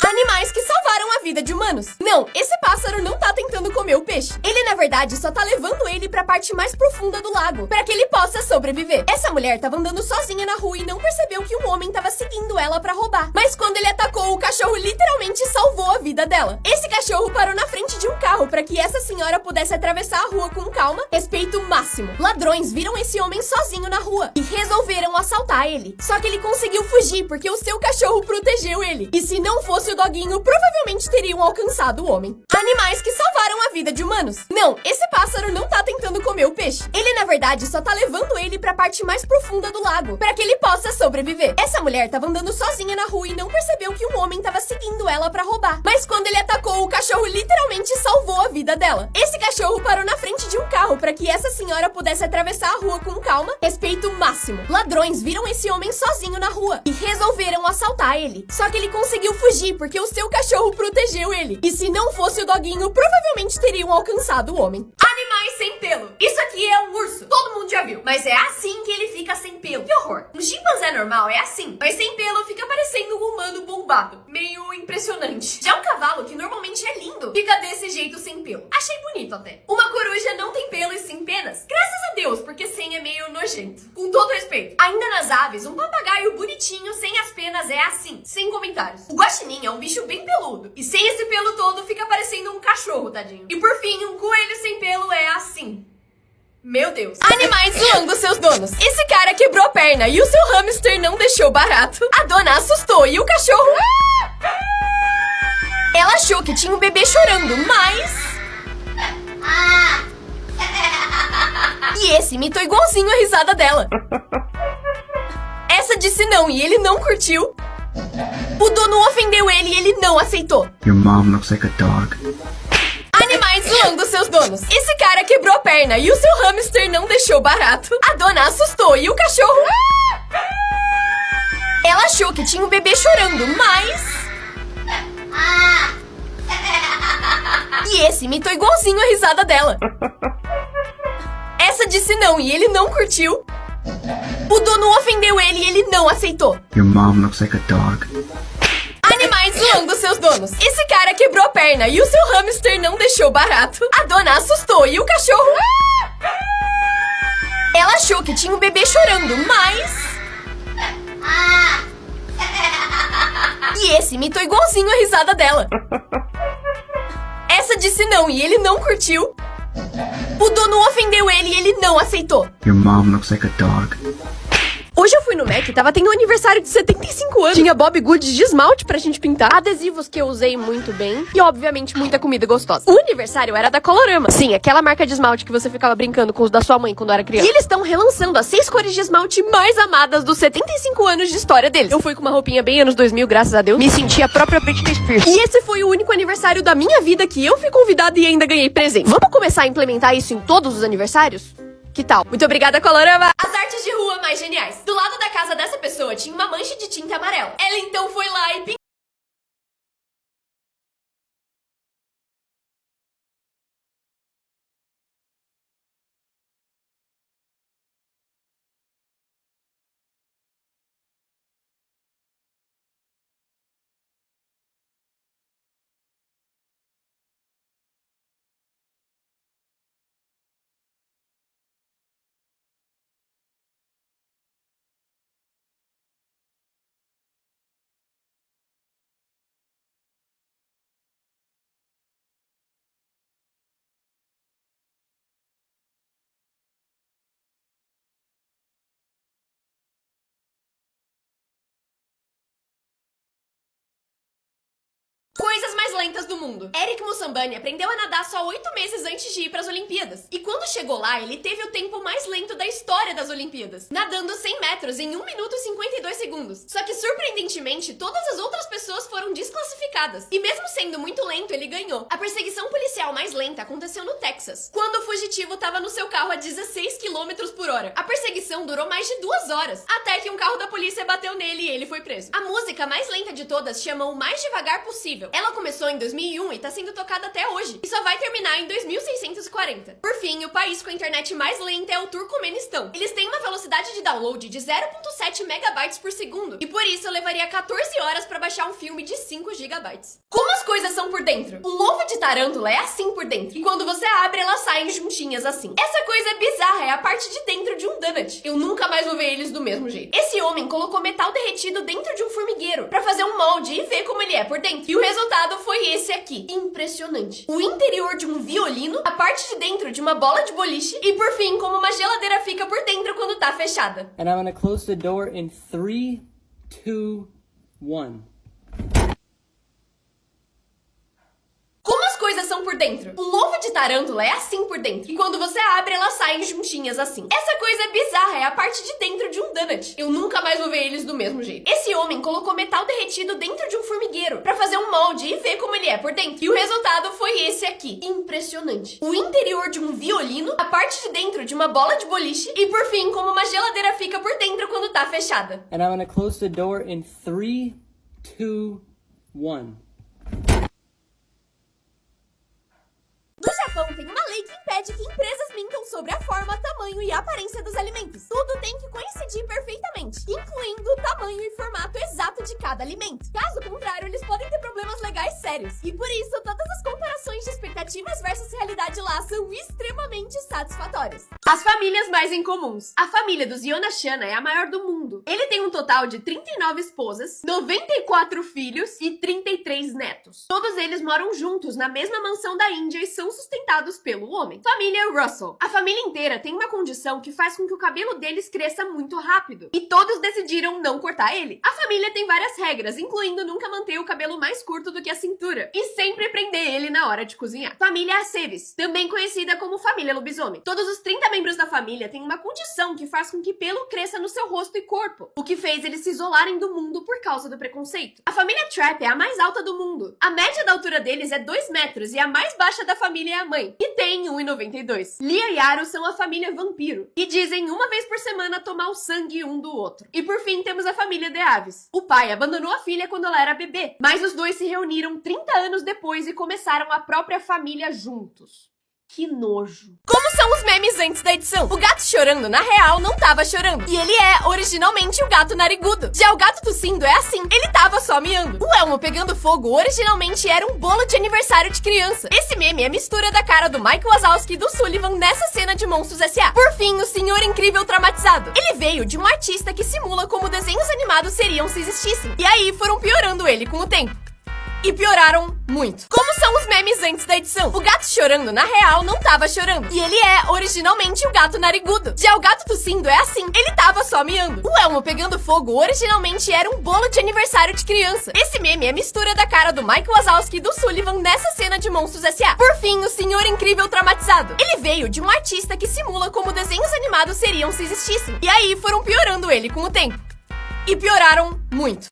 Animais que salvaram a vida de humanos. Não, esse pássaro não tá tentando comer o peixe. Ele, na verdade, só tá levando ele pra parte mais profunda do lago, pra que ele possa sobreviver. Essa mulher tava andando sozinha na rua e não percebeu que um homem tava seguindo ela pra roubar. Mas quando ele atacou, o cachorro literalmente salvou a vida dela. Esse cachorro parou na frente de um carro pra que essa senhora pudesse atravessar a rua com calma, respeito máximo. Ladrões viram esse homem sozinho na rua e resolveram assaltar ele. Só que ele conseguiu fugir porque o seu cachorro protegeu ele. E se não fosse o doguinho, provavelmente teriam alcançado o homem. Animais que salvaram a vida de humanos. Não, esse pássaro não tá tentando comer o peixe. Ele, na verdade, só tá levando ele pra parte mais profunda do lago, pra que ele possa sobreviver. Essa mulher tava andando sozinha na rua e não percebeu que um homem tava seguindo ela pra roubar. Mas quando ele atacou, o cachorro literalmente salvou a vida dela. Esse cachorro parou na frente de um carro pra que essa senhora pudesse atravessar a rua com calma, respeito máximo. Ladrões viram esse homem sozinho na rua e resolveram assaltar ele. Só que ele conseguiu fugir porque o seu cachorro protegeu ele. E se não fosse o doguinho, provavelmente teriam alcançado o homem. Animais sem pelo. Isso aqui é um urso. Todo mundo já viu. Mas é assim que ele fica sem pelo. Que horror. Um chimpanzé normal é assim. Mas sem pelo fica parecendo um humano bombado. Meio impressionante. Já um cavalo, que normalmente é lindo, fica desse jeito sem pelo. Achei bonito até. Uma coruja não tem pelo e sem penas. Graças a Deus, porque sem é meio nojento. Com todo respeito. Ainda nas aves, um papagaio bonitinho sem as penas é assim. Sem comentários. O guaxinim é um bicho bem peludo. E sem esse pelo todo fica parecendo um cachorro, tadinho. E por fim, um coelho sem pelo é assim. Meu Deus. Animais zoando seus donos. Esse cara quebrou a perna e o seu hamster não deixou barato. A dona assustou e o cachorro... Ela achou que tinha um bebê chorando, mas... E esse imitou igualzinho a risada dela. Essa disse não e ele não curtiu. O dono ofendeu ele e ele não aceitou. Your mom looks like a dog. Animais zoando seus donos. Esse cara quebrou a perna e o seu hamster não deixou barato. A dona assustou e o cachorro... Ela achou que tinha um bebê chorando, mas... E esse imitou igualzinho a risada dela. Essa disse não e ele não curtiu. O dono ofendeu ele e ele não aceitou. Your mom looks like a dog. Animais zoando seus donos. Esse cara quebrou a perna e o seu hamster não deixou barato. A dona assustou e o cachorro... Ela achou que tinha um bebê chorando, mas... E esse imitou igualzinho a risada dela. Essa disse não e ele não curtiu. O dono ofendeu ele e ele não aceitou. Your mom looks like a dog. Hoje eu fui no Mac e tava tendo um aniversário de 75 anos. Tinha Bob Goods de esmalte pra gente pintar, adesivos que eu usei muito bem e, obviamente, muita comida gostosa. O aniversário era da Colorama. Sim, aquela marca de esmalte que você ficava brincando com os da sua mãe quando era criança. E eles estão relançando as 6 cores de esmalte mais amadas dos 75 anos de história deles. Eu fui com uma roupinha bem anos 2000, graças a Deus. Me senti a própria Britney Spears. E esse foi o único aniversário da minha vida que eu fui convidada e ainda ganhei presente. Vamos começar a implementar isso em todos os aniversários? Que tal? Muito obrigada, Colorama! As artes de rua mais geniais. Do lado da casa dessa pessoa tinha uma mancha de tinta amarela. Ela então foi lá e pintou. Coisas mais lentas do mundo. Eric Mussambani aprendeu a nadar só 8 meses antes de ir para as Olimpíadas. E quando chegou lá, ele teve o tempo mais lento da história das Olimpíadas, nadando 100 metros em 1 minuto e 52 segundos. Só que, surpreendentemente, todas as outras pessoas foram desclassificadas. E mesmo sendo muito lento, ele ganhou. A perseguição policial mais lenta aconteceu no Texas, quando o fugitivo estava no seu carro a 16 km por hora. A perseguição durou mais de 2 horas, até que um carro da polícia bateu nele e ele foi preso. A música mais lenta de todas chama O Mais Devagar Possível. Ela começou começou em 2001 e tá sendo tocada até hoje, e só vai terminar em 2640. Por fim, o país com a internet mais lenta é o Turcomenistão. Eles têm uma velocidade de download de 0.7 megabytes por segundo, e por isso levaria 14 horas pra baixar um filme de 5 gigabytes. Como as coisas são por dentro? Um ovo de tarântula é assim por dentro, e quando você abre, elas saem juntinhas assim. Essa coisa é bizarra, é a parte de dentro de um donut. Eu nunca mais vou ver eles do mesmo jeito. Esse homem colocou metal derretido dentro de um formigueiro pra fazer um molde e ver como ele é por dentro. E o resultado foi esse aqui. Impressionante. O interior de um violino, a parte de dentro de uma bola de boliche e, por fim, como uma geladeira fica por dentro quando tá fechada. And I'm gonna close the door in 3, 2, 1. Como as coisas são por dentro? Um ovo de tarântula é assim por dentro, e quando você abre, elas saem juntinhas assim. Essa coisa é bizarra, é a parte de dentro de um donut. Eu nunca mais vou ver eles do mesmo jeito. Esse homem colocou metal derretido dentro de um formigueiro pra fazer um molde e ver como ele é por dentro. E o resultado foi esse aqui. Impressionante. O interior de um violino, a parte de dentro de uma bola de boliche e, por fim, como uma geladeira fica por dentro quando tá fechada. And I'm gonna close the door in 3, 2, 1. No Japão, tem uma lei que impede que empresas mintam sobre a forma, tamanho e aparência dos alimentos. Tudo tem que coincidir perfeitamente, incluindo o tamanho e formato exato de cada alimento. Caso contrário, eles podem ter problemas legais sérios. E por isso, todas as comparações de expectativas versus realidade lá são extremamente satisfatórias. As famílias mais incomuns. A família dos Yonashana é a maior do mundo. Ele tem um total de 39 esposas, 94 filhos e 33 netos. Todos eles moram juntos na mesma mansão da Índia e são sustentados pelo homem. Família Russell. A família inteira tem uma condição que faz com que o cabelo deles cresça muito rápido. E todos decidiram não cortar ele. A família tem várias regras, incluindo nunca manter o cabelo mais curto do que a cintura. E sempre prender ele na hora de cozinhar. Família Aceves. Também conhecida como família lobisomem. Todos os 30 membros da família têm uma condição que faz com que pelo cresça no seu rosto e corpo. O que fez eles se isolarem do mundo por causa do preconceito. A família Trapp é a mais alta do mundo. A média da altura deles é 2 metros e a mais baixa da família é a mãe, e tem 1,92. Lia e Aro são a família vampiro, e dizem uma vez por semana tomar o sangue um do outro. E por fim temos a família De Aves. O pai abandonou a filha quando ela era bebê, mas os dois se reuniram 30 anos depois e começaram a própria família juntos. Que nojo. Como são os memes antes da edição? O gato chorando, na real, não tava chorando. E ele é, originalmente, o gato narigudo. Já o gato tossindo é assim. Ele tava só miando. O Elmo pegando fogo, originalmente, era um bolo de aniversário de criança. Esse meme é a mistura da cara do Mike Wazowski e do Sullivan nessa cena de Monstros S.A. Por fim, o Senhor Incrível traumatizado. Ele veio de um artista que simula como desenhos animados seriam se existissem. E aí, foram piorando ele com o tempo. E pioraram muito. Como são os memes antes da edição? O gato chorando, na real, não tava chorando. E ele é, originalmente, o gato narigudo. Já o gato tossindo é assim. Ele tava só miando. O Elmo pegando fogo, originalmente, era um bolo de aniversário de criança. Esse meme é a mistura da cara do Mike Wazowski e do Sullivan nessa cena de Monstros S.A. Por fim, o Senhor Incrível traumatizado. Ele veio de um artista que simula como desenhos animados seriam se existissem. E aí, foram piorando ele com o tempo. E pioraram muito.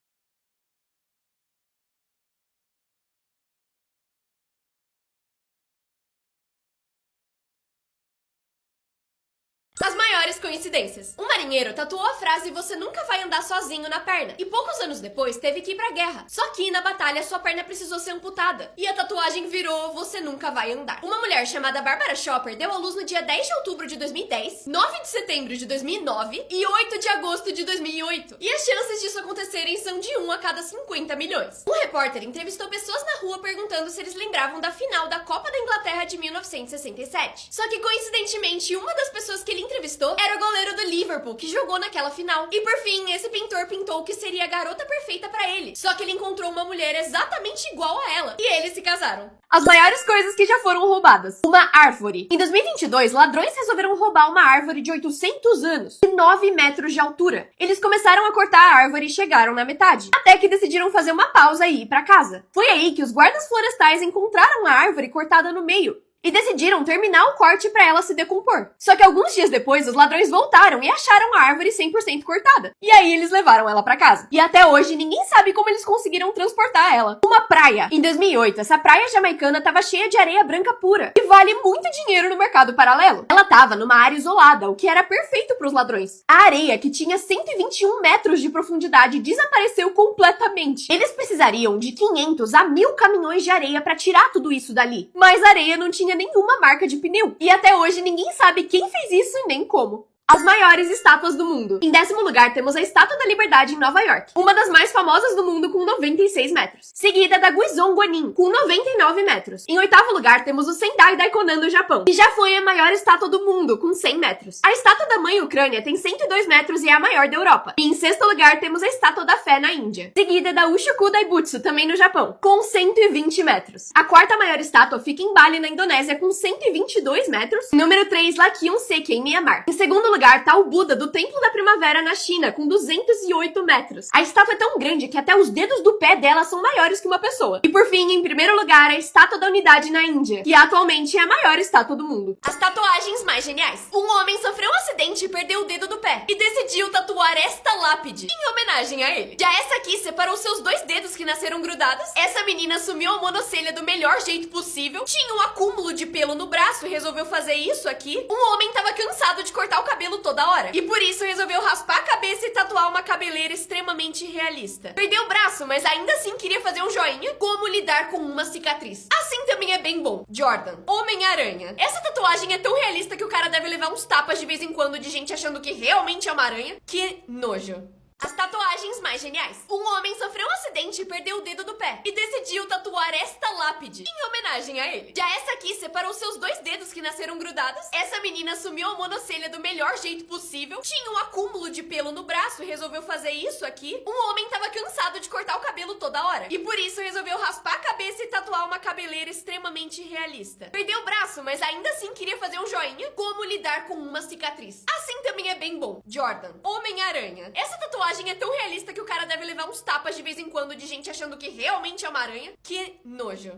As maiores coincidências. Um marinheiro tatuou a frase "você nunca vai andar sozinho" na perna. E poucos anos depois teve que ir pra guerra. Só que na batalha sua perna precisou ser amputada. E a tatuagem virou "você nunca vai andar". Uma mulher chamada Barbara Shopper deu à luz no dia 10 de outubro de 2010, 9 de setembro de 2009 e 8 de agosto de 2008. E as chances disso acontecerem são de 1 a cada 50 milhões. Um repórter entrevistou pessoas na rua perguntando se eles lembravam da final da Copa da Inglaterra de 1967. Só que coincidentemente, uma das pessoas que ele entrevistou era o goleiro do Liverpool, que jogou naquela final. E por fim, esse pintor pintou o que seria a garota perfeita pra ele. Só que ele encontrou uma mulher exatamente igual a ela. E eles se casaram. As maiores coisas que já foram roubadas. Uma árvore. Em 2022, ladrões resolveram roubar uma árvore de 800 anos e 9 metros de altura. Eles começaram a cortar a árvore e chegaram na metade, até que decidiram fazer uma pausa e ir pra casa. Foi aí que os guardas florestais encontraram a árvore cortada no meio e decidiram terminar o corte pra ela se decompor. Só que alguns dias depois, os ladrões voltaram e acharam a árvore 100% cortada. E aí eles levaram ela pra casa. E até hoje, ninguém sabe como eles conseguiram transportar ela. Uma praia. Em 2008, essa praia jamaicana tava cheia de areia branca pura, e vale muito dinheiro no mercado paralelo. Ela tava numa área isolada, o que era perfeito pros ladrões. A areia, que tinha 121 metros de profundidade, desapareceu completamente. Eles precisariam de 500 a 1000 caminhões de areia pra tirar tudo isso dali. Mas a areia não tinha nenhuma marca de pneu. E até hoje ninguém sabe quem fez isso e nem como. As maiores estátuas do mundo. Em 10º lugar, temos a Estátua da Liberdade em Nova York, uma das mais famosas do mundo com 96 metros. Seguida da Guizhou Guanin, com 99 metros. Em 8º lugar, temos o Sendai Daikonan do Japão, que já foi a maior estátua do mundo, com 100 metros. A Estátua da Mãe Ucrânia tem 102 metros e é a maior da Europa. E em 6º lugar, temos a Estátua da Fé na Índia. Seguida da Uchuku Daibutsu, também no Japão, com 120 metros. A 4ª maior estátua fica em Bali, na Indonésia, com 122 metros. Número 3, Lakyon Seki, em Myanmar. Em 2º lugar tá o Buda do Templo da Primavera na China, com 208 metros. A estátua é tão grande que até os dedos do pé dela são maiores que uma pessoa. E por fim, em primeiro lugar, a Estátua da Unidade na Índia, que atualmente é a maior estátua do mundo. As tatuagens mais geniais. Um homem sofreu um acidente e perdeu o dedo do pé, e decidiu tatuar esta lápide em homenagem a ele. Já essa aqui separou seus 2 dedos que nasceram grudados. Essa menina assumiu a monocelha do melhor jeito possível. Tinha um acúmulo de pelo no braço e resolveu fazer isso aqui. Um homem tava cansado de cortar o cabelo toda hora, e por isso resolveu raspar a cabeça e tatuar uma cabeleira extremamente realista. Perdeu o braço, mas ainda assim queria fazer um joinha. Como lidar com uma cicatriz. Assim também é bem bom. Jordan, Homem-Aranha. Essa tatuagem é tão realista que o cara deve levar uns tapas de vez em quando de gente achando que realmente é uma aranha. Que nojo. As tatuagens mais geniais. Um homem sofreu um acidente e perdeu o dedo do pé, e decidiu tatuar esta lápide em homenagem a ele. Já essa aqui separou seus 2 dedos que nasceram grudados. Essa menina assumiu a monocelha do melhor jeito possível. Tinha um acúmulo de pelo no braço e resolveu fazer isso aqui. Um homem tava cansado de cortar o cabelo toda hora, e por isso resolveu raspar a cabeça e tatuar uma cabeleira extremamente realista. Perdeu o braço, mas ainda assim queria fazer um joinha. Como lidar com uma cicatriz. Assim também é bem bom. Jordan, Homem-Aranha. Essa tatuagem é tão realista que o cara deve levar uns tapas de vez em quando de gente achando que realmente é uma aranha. Que nojo.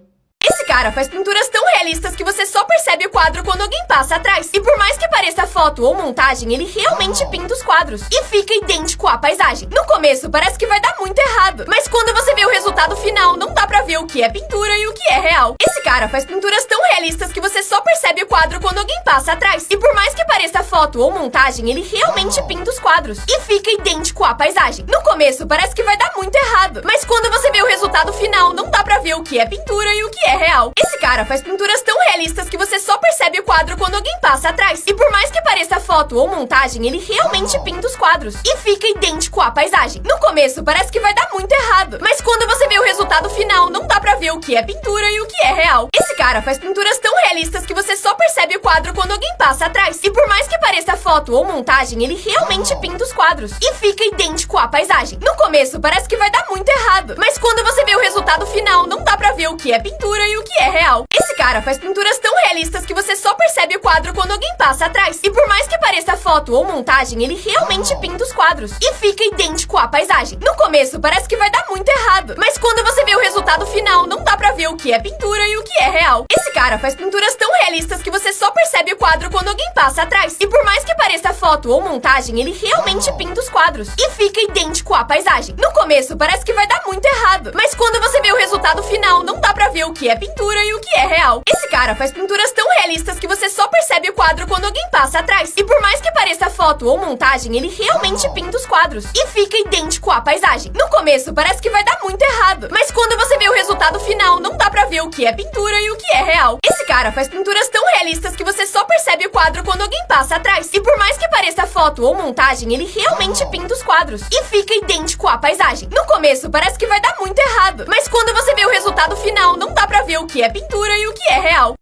Esse cara faz pinturas tão realistas que você só percebe o quadro quando alguém passa atrás. E por mais que pareça foto ou montagem, ele realmente pinta os quadros e fica idêntico à paisagem. No começo parece que vai dar muito errado, mas quando você vê o resultado final, não dá pra ver o que é pintura e o que é real. Esse cara faz pinturas tão realistas que você só percebe o quadro quando alguém passa atrás. E por mais que pareça foto ou montagem, ele realmente pinta os quadros e fica idêntico à paisagem. No começo parece que vai dar muito errado, mas quando você vê o resultado final, não dá pra ver o que é pintura e o que é real. Esse cara faz pinturas tão realistas que você só percebe o quadro quando alguém passa atrás. E por mais que pareça foto ou montagem, ele realmente pinta os quadros e fica idêntico à paisagem. No começo parece que vai dar muito errado, mas quando você vê o resultado final, não dá pra ver o que é pintura e o que é real. Esse cara faz pinturas tão realistas que você só percebe o quadro quando alguém passa atrás. E por mais que pareça foto ou montagem, ele realmente pinta os quadros e fica idêntico à paisagem. No começo parece que vai dar muito errado, mas quando você vê o resultado final, não dá pra ver o que é pintura e o que é real. Esse cara faz pinturas tão realistas que você só percebe o quadro quando alguém passa atrás. E por mais que pareça foto ou montagem, ele realmente pinta os quadros e fica idêntico à paisagem. No começo parece que vai dar muito errado, mas quando você vê o resultado final, não dá pra ver o que é pintura e o que é real. Esse cara faz pinturas tão realistas que você só percebe o quadro quando alguém passa atrás. E por mais que pareça foto ou montagem, ele realmente pinta os quadros e fica idêntico à paisagem. No começo parece que vai dar muito errado, mas quando você vê o resultado final, não dá pra ver o que é pintura e o que é real. Esse cara faz pinturas tão realistas que você só percebe o quadro quando alguém passa atrás. E por mais que pareça foto ou montagem, ele realmente pinta os quadros e fica idêntico à paisagem. No começo parece que vai dar muito errado, mas quando você vê o resultado final, não dá pra ver o que é pintura e o que é real. Esse cara faz pinturas tão realistas que você só percebe o quadro quando alguém passa atrás. E por mais que pareça foto ou montagem, ele realmente pinta os quadros e fica idêntico à paisagem. No começo parece que vai dar muito errado, mas quando você vê o resultado final, não dá pra ver o que é pintura e o que é real.